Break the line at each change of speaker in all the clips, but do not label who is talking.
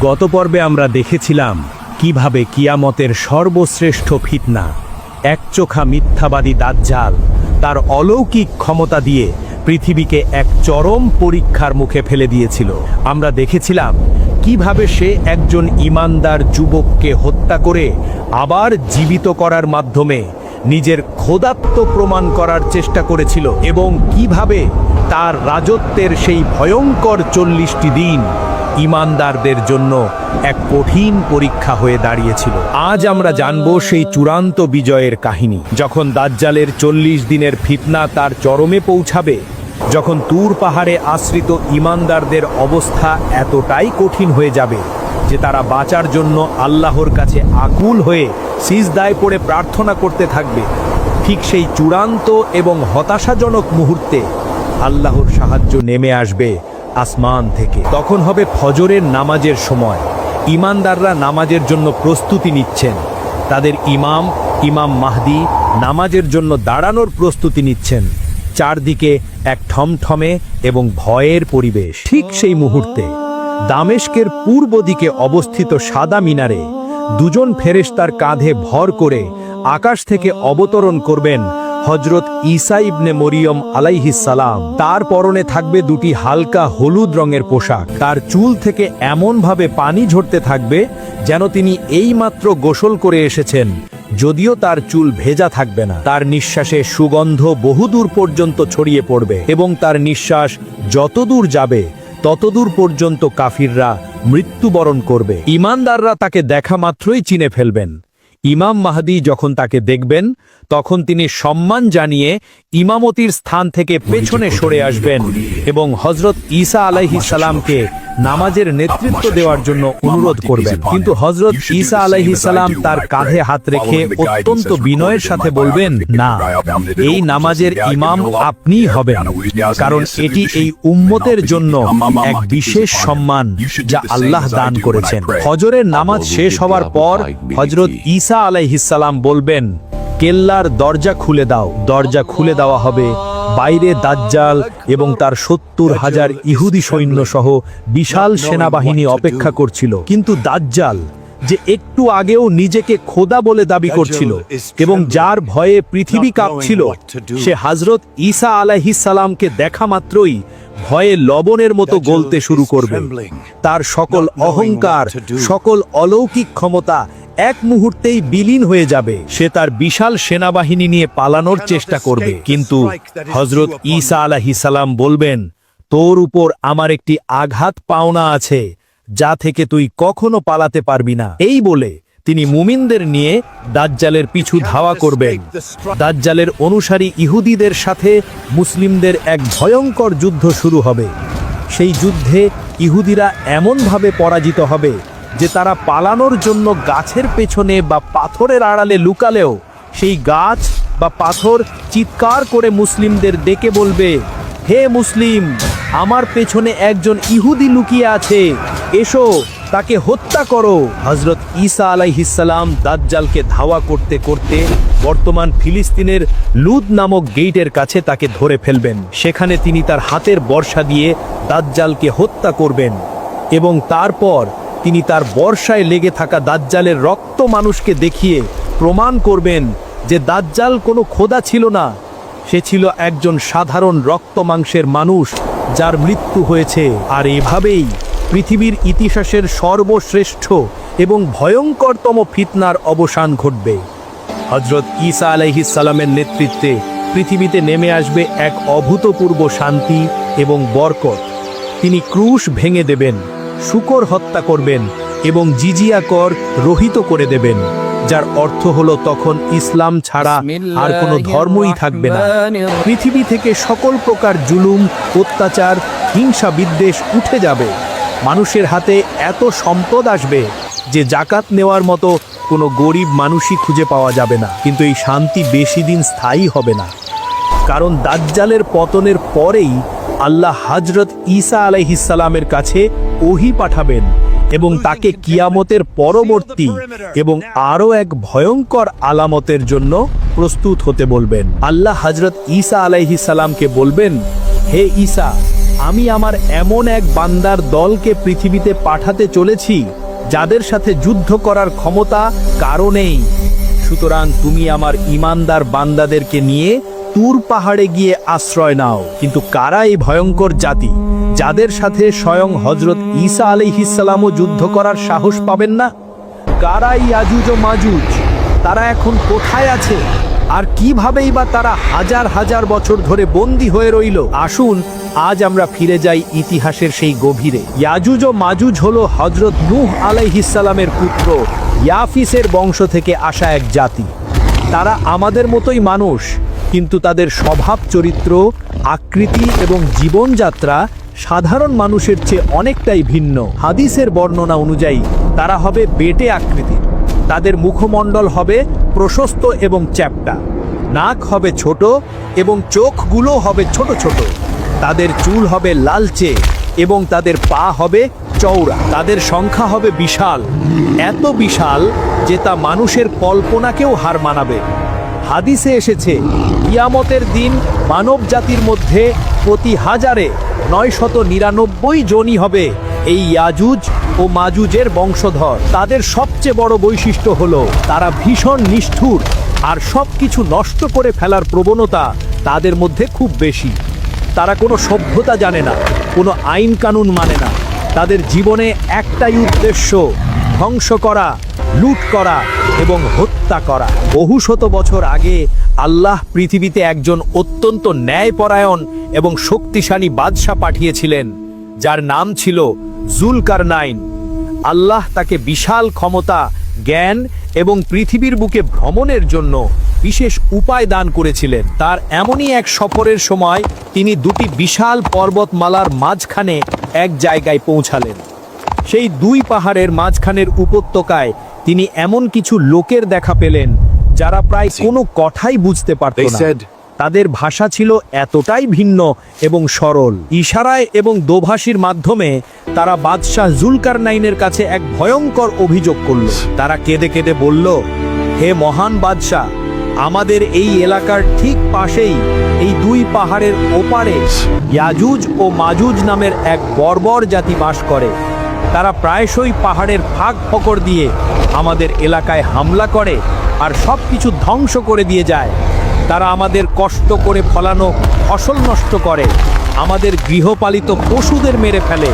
গত পর্বে আমরা দেখেছিলাম কিভাবে কিয়ামতের সর্বশ্রেষ্ঠ ফিতনা একচোখা মিথ্যাবাদী দাজ্জাল তার অলৌকিক ক্ষমতা দিয়ে পৃথিবীকে এক চরম পরীক্ষার মুখে ফেলে দিয়েছিল। আমরা দেখেছিলাম কিভাবে সে একজন ঈমানদার যুবককে হত্যা করে আবার জীবিত করার মাধ্যমে নিজের খোদাত্ব প্রমাণ করার চেষ্টা করেছিল এবং কিভাবে তার রাজত্বের সেই ভয়ঙ্কর 40টি দিন ঈমানদারদের জন্য এক কঠিন পরীক্ষা হয়ে দাঁড়িয়েছিল। আজ আমরা জানব সেই চূড়ান্ত বিজয়ের কাহিনী, যখন দাজ্জালের 40 দিনের ফিতনা তার চরমে পৌঁছাবে, যখন তুর পাহাড়ে আশ্রিত ঈমানদারদের অবস্থা এতটাই কঠিন হয়ে যাবে যে তারা বাঁচার জন্য আল্লাহর কাছে আকুল হয়ে সিজদায় পড়ে প্রার্থনা করতে থাকবে। ঠিক সেই চূড়ান্ত এবং হতাশাজনক মুহূর্তে আল্লাহর সাহায্য নেমে আসবে আসমান থেকে। তখন হবে ফজরের নামাজের সময়। ঈমানদাররা নামাজের জন্য প্রস্তুতি নিচ্ছেন। তাদের ইমাম মাহদি নামাজের জন্য দাঁড়ানোর প্রস্তুতি নিচ্ছেন। চারদিকে এক থমথমে এবং ভয়ের পরিবেশ। ঠিক সেই মুহূর্তে দামেস্কের পূর্ব দিকে অবস্থিত সাদা মিনারে দুজন ফেরেশতার কাঁধে ভর করে আকাশ থেকে অবতরণ করবেন হযরত ঈসা ইবনে মরিয়ম আলাইহিস সালাম। তার পরনে থাকবে দুটি হালকা হলুদ রঙের পোশাক। তার চুল থেকে এমনভাবে পানি ঝরতে থাকবে যেন তিনি এইমাত্র গোসল করে এসেছেন, যদিও তার চুল ভেজা থাকবে না। তার নিঃশ্বাসে সুগন্ধ বহুদূর পর্যন্ত ছড়িয়ে পড়বে এবং তার নিঃশ্বাস যতদূর যাবে ততদূর পর্যন্ত কাফিররা মৃত্যুবরণ করবে। ঈমানদাররা তাকে দেখা মাত্রই চিনে ফেলবেন। ইমাম মাহদি যখন তাকে দেখবেন তখন তিনি সম্মান জানিয়ে ইমামতির স্থান থেকে পেছনে সরে আসবেন এবং হযরত ঈসা আলাইহিস সালামকে নামাজের নেতৃত্ব দেওয়ার জন্য অনুরোধ করবেন। কিন্তু হযরত ঈসা আলাইহিস সালাম তার কাঁধে হাত রেখে অত্যন্ত বিনয়ের সাথে বলবেন, না, এই নামাজের ইমাম আপনিই হবেন, কারণ এটি এই উম্মতের জন্য এক বিশেষ সম্মান যা আল্লাহ দান করেছেন। ফজরের নামাজ শেষ হওয়ার পর হযরত ঈসা আলাইহিস সালাম বলবেন, কেল্লার দরজা খুলে দাও। দরজা খুলে দেওয়া হবে। বাইরে দাজ্জাল এবং তার 70,000 ইহুদি সৈন্য সহ বিশাল সেনাবাহিনী অপেক্ষা করছিল। কিন্তু দাজ্জাল, যে একটু আগেও নিজেকে খোদা বলে দাবি করছিল এবং যার ভয়ে পৃথিবী কাঁপছিল, সে হযরত ঈসা আলাইহিস সালামকে দেখা মাত্রই ভয়ে লবণের মতো গলতে শুরু করবে। তার সকল অহংকার, সকল অলৌকিক ক্ষমতা এক মুহূর্তেই বিলীন হয়ে যাবে। সে তার বিশাল সেনাবাহিনী নিয়ে পালানোর চেষ্টা করবে, কিন্তু হযরত ঈসা আলাইহিস সালাম বলবেন, তোর উপর আমার একটি আঘাত পাওনা আছে, যা থেকে তুই কখনো পালাতে পারবি না। এই বলে তিনি মুমিনদের নিয়ে দাজ্জালের পিছু ধাওয়া করবেন। দাজ্জালের অনুসারী ইহুদিদের সাথে মুসলিমদের এক ভয়ঙ্কর যুদ্ধ শুরু হবে। সেই যুদ্ধে ইহুদিরা এমনভাবে পরাজিত হবে যে তারা পালানোর জন্য গাছের পেছনে বা পাথরের আড়ালে লুকালেও সেই গাছ বা পাথর চিৎকার করে মুসলিমদের ডেকে বলবে, হে মুসলিম, আমার পেছনে একজন ইহুদি লুকিয়ে আছে, এসো তাকে হত্যা করো। হযরত ঈসা আলাইহিস সালাম দাজ্জালকে ধাওয়া করতে করতে বর্তমান ফিলিস্তিনের লুদ নামক গেটের কাছে তাকে ধরে ফেলবেন। সেখানে তিনি তার হাতের বর্শা দিয়ে দাজ্জালকে হত্যা করবেন এবং তারপর তিনি তার বর্ষায় লেগে থাকা দাজ্জালের রক্ত মানুষকে দেখিয়ে প্রমাণ করবেন যে দাজ্জাল কোনো খোদা ছিল না, সে ছিল একজন সাধারণ রক্ত মাংসের মানুষ যার মৃত্যু হয়েছে। আর এভাবেই পৃথিবীর ইতিহাসের সর্বশ্রেষ্ঠ এবং ভয়ঙ্করতম ফিতনার অবসান ঘটবে। হযরত ঈসা আলাইহিস সালামের নেতৃত্বে পৃথিবীতে নেমে আসবে এক অভূতপূর্ব শান্তি এবং বরকত। তিনি ক্রুশ ভেঙে দেবেন, শূকর হত্যা করবেন এবং জিজিয়া কর রহিত করে দেবেন, যার অর্থ হলো তখন ইসলাম ছাড়া আর কোনো ধর্মই থাকবে না। পৃথিবী থেকে সকল প্রকার জুলুম, অত্যাচার, হিংসা, বিদ্বেষ উঠে যাবে। মানুষের হাতে এত সম্পদ আসবে যে জাকাত নেওয়ার মতো কোনো গরিব মানুষই খুঁজে পাওয়া যাবে না। কিন্তু এই শান্তি বেশি দিন স্থায়ী হবে না, কারণ দাজ্জালের পতনের পরেই আল্লাহ হযরত ঈসা আলাইহিস সালামের কাছে ওহী পাঠাবেন এবং তাকে কিয়ামতের পরবর্তী এবং আরও এক ভয়ঙ্কর আলামতের জন্য প্রস্তুত হতে বলবেন। আল্লাহ হযরত ঈসা আলাইহিস সালামকে বলবেন, হে ঈসা, আমি আমার এমন এক বান্দার দলকে পৃথিবীতে পাঠাতে চলেছি যাদের সাথে যুদ্ধ করার ক্ষমতা কারো নেই। সুতরাং তুমি আমার ঈমানদার বান্দাদেরকে নিয়ে তুর পাহাড়ে গিয়ে আশ্রয় নাও। কিন্তু কারা এই ভয়ঙ্কর জাতি যাদের সাথে স্বয়ং হযরত ঈসা আলাইহিস সালামও যুদ্ধ করার সাহস পাবেন না? কারা ইয়াজুজ ও মাজুজ? তারা এখন কোথায় আছে? আর কিভাবেই বা তারা হাজার হাজার বছর ধরে বন্দী হয়ে রইল? আসুন আজ আমরা ফিরে যাই ইতিহাসের সেই গভীরে। ইয়াজুজ ও মাজুজ হলো হযরত নূহ আলাইহিস সালামের পুত্র ইয়াফিসের বংশ থেকে আসা এক জাতি। তারা আমাদের মতোই মানুষ, কিন্তু তাদের স্বভাব চরিত্র, আকৃতি এবং জীবনযাত্রা সাধারণ মানুষের চেয়ে অনেকটাই ভিন্ন। হাদিসের বর্ণনা অনুযায়ী তারা হবে বেটে আকৃতির। তাদের মুখমণ্ডল হবে প্রশস্ত এবং চ্যাপ্টা, নাক হবে ছোট এবং চোখগুলো হবে ছোট ছোট। তাদের চুল হবে লালচে এবং তাদের পা হবে চওড়া। তাদের সংখ্যা হবে বিশাল, এত বিশাল যে তা মানুষের কল্পনাকেও হার মানাবে। হাদিসে এসেছে কিয়ামতের দিন মানব জাতির মধ্যে প্রতি হাজারে 999 জনই হবে এই ইয়াজুজ ও মাজুজের বংশধর। তাদের সবচেয়ে বড় বৈশিষ্ট্য হলো তারা ভীষণ নিষ্ঠুর, আর সবকিছু নষ্ট করে ফেলার প্রবণতা তাদের মধ্যে খুব বেশি। তারা কোনো সভ্যতা জানে না, কোনো আইন কানুন মানে না। তাদের জীবনে একটাই উদ্দেশ্য, ধ্বংস করা, লুট করা এবং হত্যা করা। বহু শত বছর আগে আল্লাহ পৃথিবীতে একজন অত্যন্ত ন্যায়পরায়ণ এবং শক্তিশালী বাদশা পাঠিয়েছিলেন, যার নাম ছিল জুলকারনাইন। আল্লাহ তাকে বিশাল ক্ষমতা, জ্ঞান এবং পৃথিবীর বুকে ভ্রমণের জন্য বিশেষ উপায় দান করেছিলেন। তার এমনই এক সফরের সময় তিনি দুটি বিশাল পর্বতমালার মাঝখানে এক জায়গায় পৌঁছালেন। সেই দুই পাহাড়ের মাঝখানের উপত্যকায় তিনি এমন কিছু লোকের দেখা পেলেন যারা প্রায় কোনো কথাই বুঝতে পারত না। তাদের ভাষা ছিল এতটাই ভিন্ন এবং সরল। ইশারায় এবং দোভাষীর মাধ্যমে তারা বাদশাহ জুলকারনাইনের কাছে এক ভয়ঙ্কর অভিযোগ করল। তারা কেঁদে কেঁদে বলল, হে মহান বাদশাহ, আমাদের এই এলাকার ঠিক পাশেই এই দুই পাহাড়ের ওপারে ইয়াজুজ ও মাজুজ নামের এক বর্বর জাতি বাস করে। তারা প্রায়শই পাহাড়ের ফাঁক ফকর দিয়ে আমাদের এলাকায় হামলা করে আর সব কিছু ধ্বংস করে দিয়ে যায়। তারা আমাদের কষ্ট করে ফলানো ফসল নষ্ট করে, আমাদের গৃহপালিত পশুদের মেরে ফেলে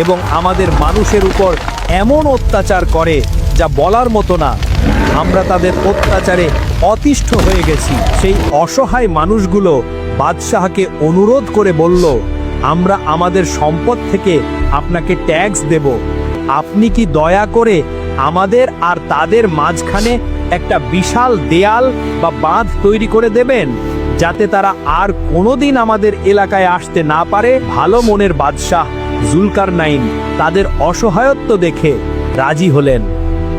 এবং আমাদের মানুষের উপর এমন অত্যাচার করে যা বলার মতো না। আমরা তাদের অত্যাচারে অতিষ্ঠ হয়ে গেছি। সেই অসহায় মানুষগুলো বাদশাহকে অনুরোধ করে বলল, আমরা আমাদের সম্পদ থেকে আপনাকে ট্যাক্স দেব। আপনি কি দয়া করে আমাদের আর তাদের মাঝখানে একটা বিশাল দেয়াল বা বাঁধ তৈরি করে দেবেন, যাতে তারা আর কোনোদিন আমাদের এলাকায় আসতে না পারে? ভালো মনের বাদশাহ জুলকারনাইন তাদের অসহায়ত্ব দেখে রাজি হলেন,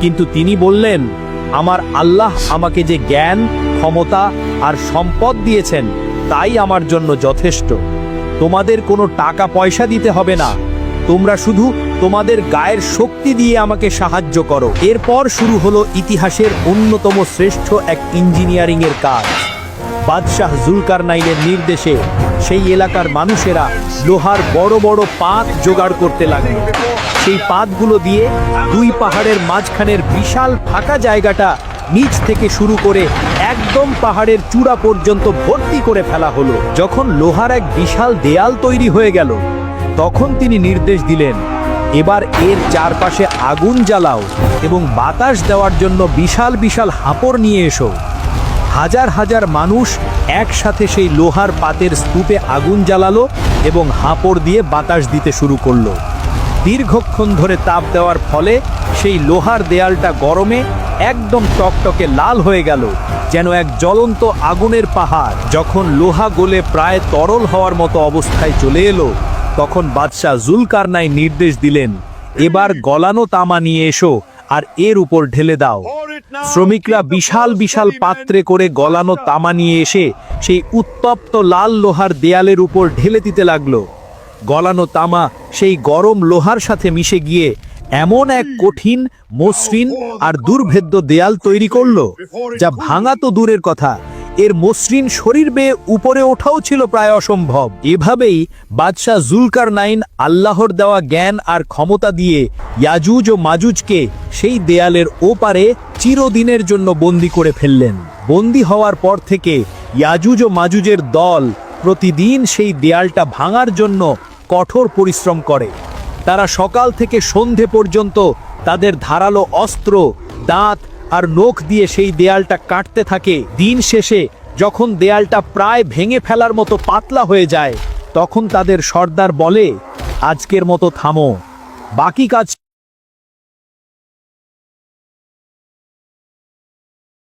কিন্তু তিনি বললেন, আমার আল্লাহ আমাকে যে জ্ঞান, ক্ষমতা আর সম্পদ দিয়েছেন তাই আমার জন্য যথেষ্ট। তোমাদের কোনো টাকা পয়সা দিতে হবে না, তোমরা শুধু তোমাদের গায়ের শক্তি দিয়ে আমাকে সাহায্য করো। এরপর শুরু হলো ইতিহাসের অন্যতম শ্রেষ্ঠ এক ইঞ্জিনিয়ারিং এর কাজ। বাদশাহ জুলকারনাইনের নির্দেশে সেই এলাকার মানুষেরা লোহার বড় বড় পাত জোগাড় করতে লাগলো। সেই পাতগুলো দিয়ে দুই পাহাড়ের মাঝখানের বিশাল ফাঁকা জায়গাটা নিচ থেকে শুরু করে একদম পাহাড়ের চূড়া পর্যন্ত ভর্তি করে ফেলা হলো। যখন লোহার এক বিশাল দেয়াল তৈরি হয়ে গেল, তখন তিনি নির্দেশ দিলেন, এবার এর চারপাশে আগুন জ্বালাও এবং বাতাস দেওয়ার জন্য বিশাল বিশাল হাঁপড় নিয়ে এসো। হাজার হাজার মানুষ একসাথে সেই লোহার পাতের স্তূপে আগুন জ্বালালো এবং হাঁপড় দিয়ে বাতাস দিতে শুরু করলো। দীর্ঘক্ষণ ধরে তাপ দেওয়ার ফলে সেই লোহার দেয়ালটা গরমে একদম টকটকে লাল হয়ে গেল, যেন এক জ্বলন্ত আগুনের পাহাড়। যখন লোহা গলে প্রায় তরল হওয়ার মতো অবস্থায় চলে এলো, তখন বাদশাহ জুলকারনাইন নির্দেশ দিলেন, এবার গলানো তামা নিয়ে এসো আর এর উপর ঢেলে দাও। শ্রমিকরা বিশাল বিশাল পাত্রে করে গলানো তামা নিয়ে এসে সেই উত্তপ্ত লাল লোহার দেয়ালের উপর ঢেলে দিতে লাগলো। গলানো তামা সেই গরম লোহার সাথে মিশে গিয়ে এমন এক কঠিন, মসৃণ আর দুর্ভেদ্য দেয়াল তৈরি করলো, যা ভাঙা তো দূরের কথা, এর মসৃণ শরীর বেয়ে উপরে ওঠাও ছিল প্রায় অসম্ভব। এভাবেই বাদশাহ জুলকারনাইন আল্লাহর দেওয়া জ্ঞান আর ক্ষমতা দিয়ে ইয়াজুজ ও মাজুজকে সেই দেয়ালের ওপারে চিরদিনের জন্য বন্দী করে ফেললেন। বন্দী হওয়ার পর থেকে ইয়াজুজ ও মাজুজের দল প্রতিদিন সেই দেয়ালটা ভাঙার জন্য কঠোর পরিশ্রম করে। তারা সকাল থেকে সন্ধে পর্যন্ত তাদের ধারালো অস্ত্র, দাঁত আর নখ দিয়ে সেই দেয়ালটা কাটতে থাকে। দিন শেষে যখন দেয়ালটা প্রায় ভেঙে ফেলার মতো পাতলা হয়ে যায়, তখন তাদের সর্দার বলে, আজকের মতো থামো, বাকি কাজ